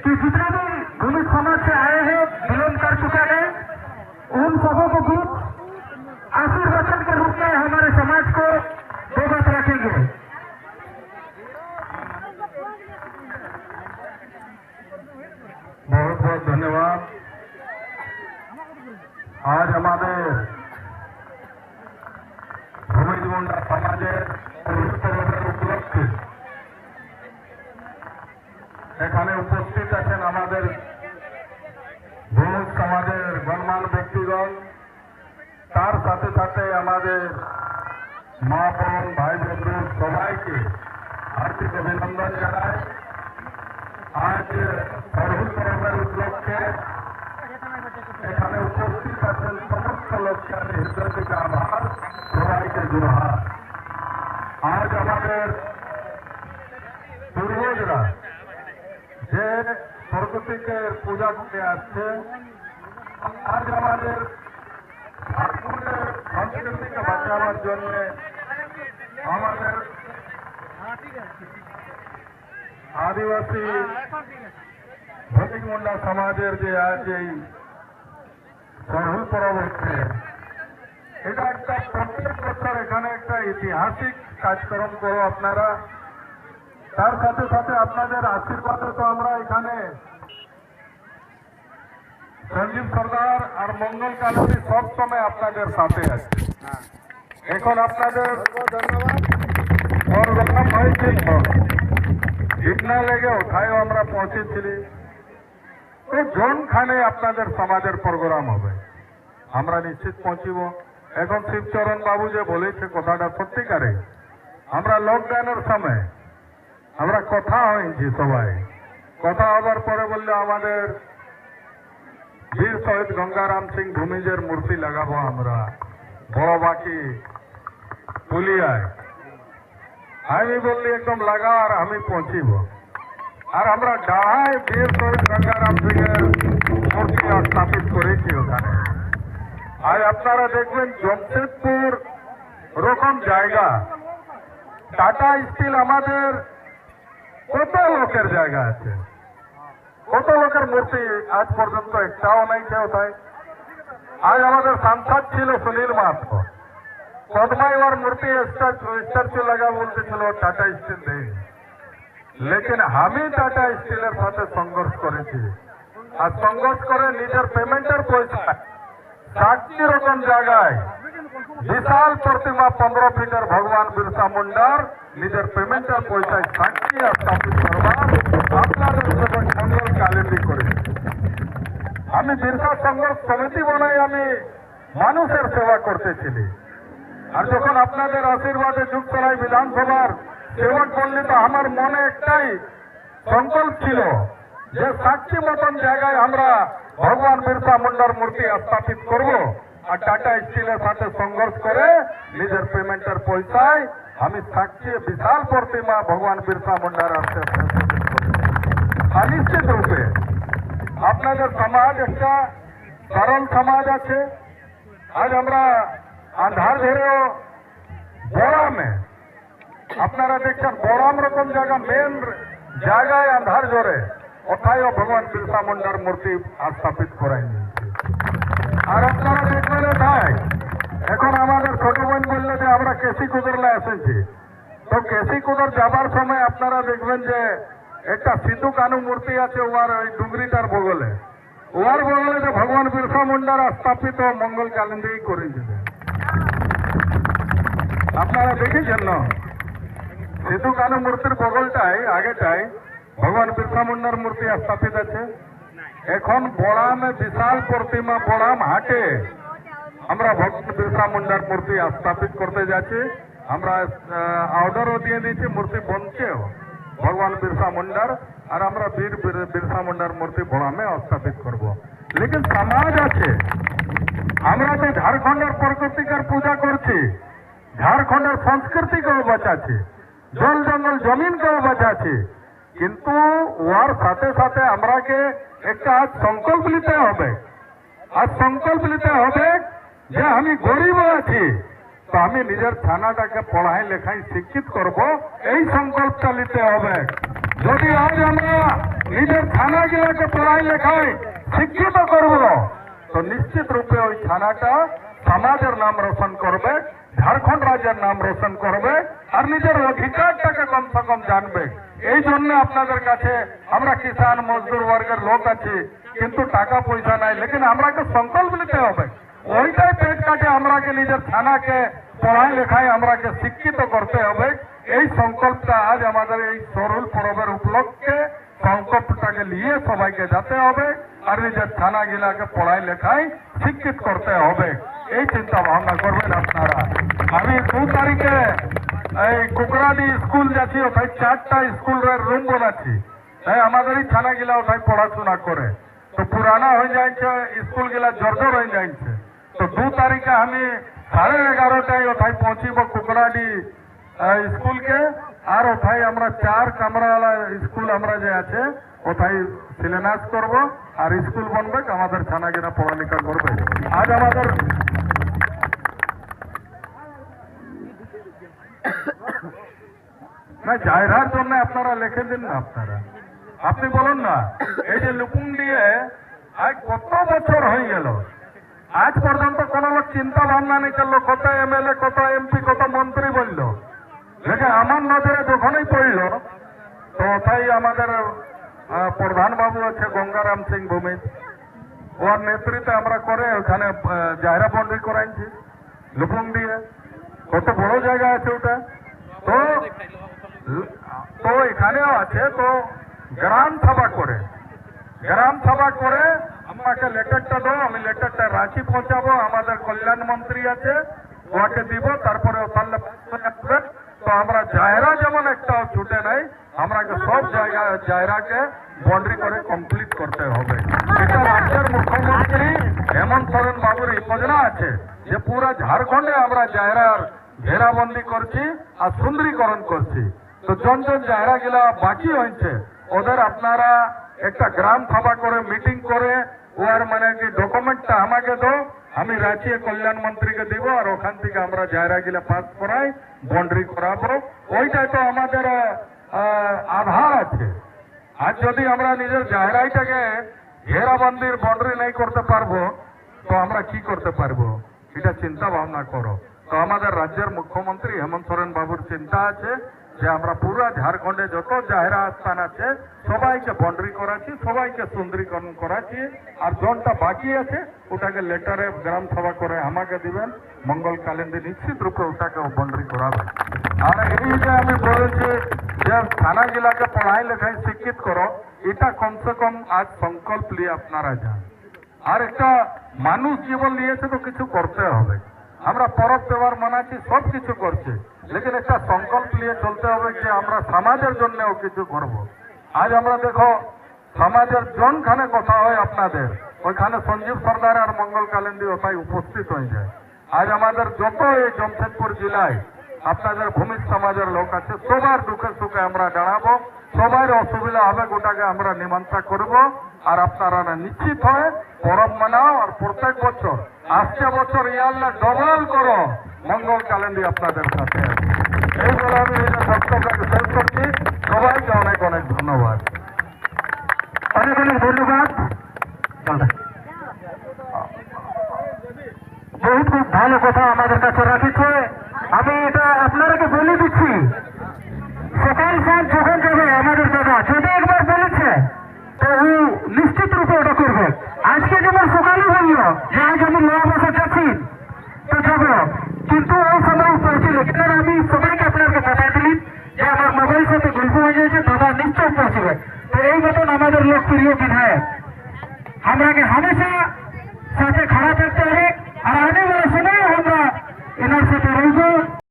कि जितने भी भूमि समाज से आए हैं बिलोंग कर चुके हैं उन सबों के बीच आशीर्वचन के रूप में हमारे समाज को दो बात रखेंगे। बहुत बहुत धन्यवाद। आज हमारे भूमिज मुंडा समाजेर उपलक्षे এখানে উপস্থিত আছেন আমাদের ভূমিজ সমাজের গণমান্য ব্যক্তিগণ, তার সাথে সাথে আমাদের মা বোন ভাই বন্ধু সবাইকে হার্দিক অভিনন্দন জানাই। আজ সরহুল পরবের উপলক্ষে এখানে উপস্থিত আছেন সমস্ত লোককে আমি হৃদয় থেকে আভার, সবাইকে জোহার। আজ আমাদের পূর্বজরা যে প্রকৃতিকে পূজা করে আসছে, আজ আমাদের ঝাড়খণ্ডের সংস্কৃতিকে বাঁচাবার জন্য আমাদের আদিবাসী ভূমিজ মুন্ডা সমাজের যে আজ এই সরহুল পরব হচ্ছে, এটা একটা প্রত্যেক বছর এখানে একটা ঐতিহাসিক কার্যক্রম করো আপনারা। তার সাথে সাথে আপনাদের আশীর্বাদে তো আমরা এখানে সঞ্জীব সরকার আর মঙ্গল কালী সব সময় আপনাদের সাথে আছে। এখন আপনাদের প্রোগ্রাম হয়েছিল ইটনা লেগে ওঠায় আমরা পৌঁছেছিলি, তো জোনখানে আপনাদের সমাজের প্রোগ্রাম হবে আমরা নিশ্চিত পৌঁছিব। এখন শিবচরণ বাবু যে বলেছে কথাটা সত্যিকারে, আমরা লকডাউনের সময় আমরা কথা হয়েছি, সবাই কথা হবার পরে বললে আমাদের বীর শহীদ গঙ্গারাম সিং ভূমিজের মূর্তি লাগাবো আমরা বড় বাকি পুলিয়ায়। আমি বললি একদম লাগা আর আমি পৌঁছিব। আর আমরা ডাহায় বীর শহীদ গঙ্গারাম সিং এর মূর্তি স্থাপিত করেছি ওখানে। আজ আপনারা দেখবেন জমশেদপুর ওরকম জায়গা, টাটা স্টিল আমাদের কত লোকের জায়গা আছে, কত লোকের মূর্তি আজ পর্যন্ত একটাও নাই কোথায়। আজ আমাদের সাংসদ ছিল সুনীল মাহাতো, পদ্মায় ওর মূর্তি স্ট্যাচু লাগা বলতেছিল টাটা স্টিল নেই, লেকিন আমি টাটা স্টিলের সাথে সংঘর্ষ করেছি। আর সংঘর্ষ করে নিজের পেমেন্টের পয়সা 60 রকম জায়গায় বিশাল প্রতিমা 15 ফিটের ভগবান বিরসা মুন্ডার নিজের পেমেন্টের পয়সায় সাক্ষী স্থাপিত করবার আপনাদের সেবক মঙ্গল কালেন্দি করেছি। আমি বিরসা সংঘর্ষ সমিতি বানাই আমি মানুষের সেবা করতেছিলি। আর যখন আপনাদের আশীর্বাদে যুক্তরায় বিধানসভার সেবক বললি, তো আমার মনে একটাই সংকল্প ছিল যে 60 মতন জায়গায় আমরা ভগবান বিরসা মুন্ডার মূর্তি স্থাপিত করব। আর টাটা স্টিলের সাথে সংঘর্ষ করে নিজের পেমেন্টের পয়সায় আমি সাক্ষী বিশাল প্রতিমা ভগবান বিরসা মুন্ডার নিশ্চিত রূপে আপনাদের সমাজ একটা সরল সমাজ আছে। আজ আমরা আন্ধার ধরেও বড়ামে আপনারা দেখছেন বড়াম রকম জায়গা মেন জায়গায় আন্ধার জোরে ওঠায়ও ভগবান বিরসা মুন্ডার মূর্তি স্থাপিত করাই নিয়েছে। আর আপনারা দেখবেন ভাই, এখন আমাদের ছোট বোন বললে যে আমরা কেসি কুদরলা এসেছি, তো কেসি কুদর যাবার সময় আপনারা দেখবেন যে একটা সিধু কানু মূর্তি আছে ওয়ার ওই ডুংরিটার বগলে, ওয়ার বগলে যে ভগবান বিরসা মুন্ডার স্থাপিত মঙ্গল কালেন্দি করেছিল। আপনারা দেখেছেন না, সিধু কানু মূর্তির বগলটাই আগেটাই ভগবান বিরসা মুন্ডার মূর্তি স্থাপিত আছে। এখন বড়ামে বিশাল প্রতিমা বড়াম হাটে আমরা ভগবান বিরসা মুন্ডার মূর্তি স্থাপিত করতে যাচ্ছি। আমরা অর্ডারও দিয়ে দিয়েছি, মূর্তি বনছেও ভগবান বিরসা মুন্ডার। আর আমরা বীর বিরসা মুন্ডার মূর্তি বড়ামে স্থাপিত করব। লেকিন সমাজ আছে, আমরা তো ঝাড়খণ্ডের প্রকৃতিকার পূজা করছি, ঝাড়খণ্ডের সংস্কৃতিকেও বাঁচাচ্ছি, জল জঙ্গল জমিনকেও বাঁচাচ্ছি, কিন্তু ওর সাথে সাথে আমরাকে একটা আজ সংকল্প নিতে হবে। আজ সংকল্প নিতে হবে যে আমি গরিব আছি, তো আমি নিজের ছানাটাকে পড়াই লেখাই শিক্ষিত করব, এই সংকল্পটা নিতে হবে। যদি আজ আমরা নিজের থানাগুলোকে পড়াই লেখায় শিক্ষিত করব, তো নিশ্চিত রূপে ওই থানাটা সমাজের নাম রোশন করবে, ঝাড়খণ্ড রাজ্যের নাম রোশন করবে, আর নিজের অধিকারটাকে কমসে কম জানবে। এই জন্য আপনাদের কাছে আমরা কিষান মজদুর বর্গের লোক আছি, কিন্তু টাকা পয়সা নাই, লেকিন আমরাকে সংকল্প নিতে হবে। ওইটাই পেট কাটে আমরাকে নিজের থানাকে পড়াই লেখায় আমরাকে শিক্ষিত করতে হবে। এই সংকল্পটা আজ আমাদের এই সরুল পরবের উপলক্ষে সংকল্পটাকে নিয়ে সবাইকে যেতে হবে আর নিজের থানা গিলাকে পড়াই লেখায় শিক্ষিত করতে হবে। এই চিন্তা ভাবনা করবেন আপনারা। আমি 2 তারিখে এই কুকরাডি স্কুল যাচ্ছি, ওখানে 4টা স্কুলের রুম বানাচ্ছি, তাই আমাদের এই থানা গিলা ওখানে পড়াশোনা করে, তো পুরানা হয়ে যাচ্ছে স্কুল গিলা জর্জর হয়ে যাচ্ছে। তো 2 তারিখে আমি 11:30টায় ওখানে পৌঁছিব কুকরাডি স্কুলকে, আর ওখানে আমরা 4 কামরাওয়ালা স্কুল আমরা যে আছে ওখানে শিলান্যাস করব, আর স্কুল বনবে, আমাদের থানা গিলা পড়ালেখা করবে। আজ আমাদের না জায়গার জন্য আপনারা লিখে দিন না, আপনি বলুন না। এই যে লুকুং দিয়ে আজ কত বছর হয়ে গেল, আজ পর্যন্ত কোন লোক চিন্তা ভাবনা নেই করলো, কত এমএলএ কত এমপি কত মন্ত্রী বললো, দেখে আমার নজরে যখনই পড়লো তো তাই আমাদের প্রধান বাবু আছে গঙ্গারাম সিং ভূমি, ওর নেতৃত্বে আমরা করে ওখানে জায়গা বাউন্ডারি করাইছি লুকুং দিয়ে, কত বড় জায়গা আছে ওটা। তো এখানেও আছে, তো গ্রাম সভা করে আমাকে লেটারটা দাও, আমি লেটারটা রাঁচি পৌঁছাবো, আমাদের কল্যাণ মন্ত্রী আছে ওকে দিব, তারপরে তো আমরা জায়গা যেমন একটা ছুটে নাই, আমরাকে সব জায়গাকে বাউন্ডারি করে কমপ্লিট করতে হবে। এটা রাজ্যের মুখ্যমন্ত্রী হেমন্ত সোরেন বাবুর এই যোজনা আছে যে পুরা ঝাড়খণ্ডে আমরা জায়গার ঘেরাবন্দি করছি আর সুন্দরীকরণ করছি। তো জন জায়গা গিলা বাকি হয়েছে ওদের আপনারা একটা গ্রাম সভা করে মিটিং করে ওর মানে কি ডকুমেন্টটা আমাকে দাও, আমি রাঁচি কল্যাণ মন্ত্রীকে দিব, আর ওখান থেকে আমরা জায়গা গিলা পাস করাই বাউন্ডারি করাবো। ওইটাই তো আমাদের আধার আছে। আর যদি আমরা নিজের জায়গাটাকে ঘেরাবন্দির বাউন্ডারি নাই করতে পারবো তো আমরা কি করতে পারবো, এটা চিন্তা ভাবনা করো। তো আমাদের রাজ্যের মুখ্যমন্ত্রী হেমন্ত সোরেন বাবুর চিন্তা আছে যে আমরা পুরা ঝাড়খণ্ডে যত জায়গা স্থান আছে সবাইকে বাউন্ডারি করাচ্ছি, সবাইকে সুন্দরীকরণ করাচ্ছি, আর জনটা বাকি আছে ওটাকে লেটারে গ্রাম সভা করে আমাকে দিবেন, মঙ্গল কালেন্দি নিশ্চিত রূপে ওটাকে বাউন্ডারি করাবেন। আর এই যে আমি বলেছি যে থানা জেলাকে পড়াই লেখায় শিক্ষিত করো, এটা কমসে কম আজ সংকল্প নিয়ে আপনারা যান। আর একটা মানুষ জীবন নিয়েছে তো কিছু করতে হবে। আমরা পরব ব্যবহার মানাচ্ছি, সব কিছু করছি, লেকিন একটা সংকল্প নিয়ে চলতে হবে যে আমরা সমাজের জন্যও কিছু করব। আজ আমরা দেখো সমাজের জনখানে কথা হয় আপনাদের, ওইখানে সঞ্জীব সর্দার আর মঙ্গল কালেন্দি ওটাই উপস্থিত হয়ে যায়। আজ আমাদের যত এই জমশেদপুর জেলায় আপনাদের ভূমিজ সমাজের লোক আছে, সবার দুঃখে সুখে আমরা দাঁড়াবো, সবার অসুবিধা হবে ওটাকে আমরা মীমাংসা করব। আর আপনারা নিশ্চিত হয়ে পরব মানাও, আর প্রত্যেক বছর আসছে বছর ইয়াল্লা ডবল করো, মঙ্গল কালেন্দি আপনাদের সাথে। এই বলে আমি বক্তব্যকে শেষ করছি। সবাইকে অনেক অনেক ধন্যবাদ। অনেক অনেক ধন্যবাদ। বহুত খুব ভালো কথা আমাদের কাছে রাখিছে। আমি এটা আপনারাকে বলে দিচ্ছি, সকাল সাঁঝ যখন যাবে আমাদের দাদা যদি একবার বলেছে তো ও নিশ্চিত রূপে ওটা করবে। আজকে যেমন সকালে বললো যে আজ আমি 9 বছর যাচ্ছি তো যাবো, কিন্তু ওই সময় পৌঁছিল, কিন্তু আমি সবাইকে আপনাকে কথা দিলি যে আমার মোবাইল সাথে গল্প হয়ে যাচ্ছে, দাদা নিশ্চয় পৌঁছবে। তো এই মতন আমাদের লোকপ্রিয় বিধায়ক আমরাকে হামেশা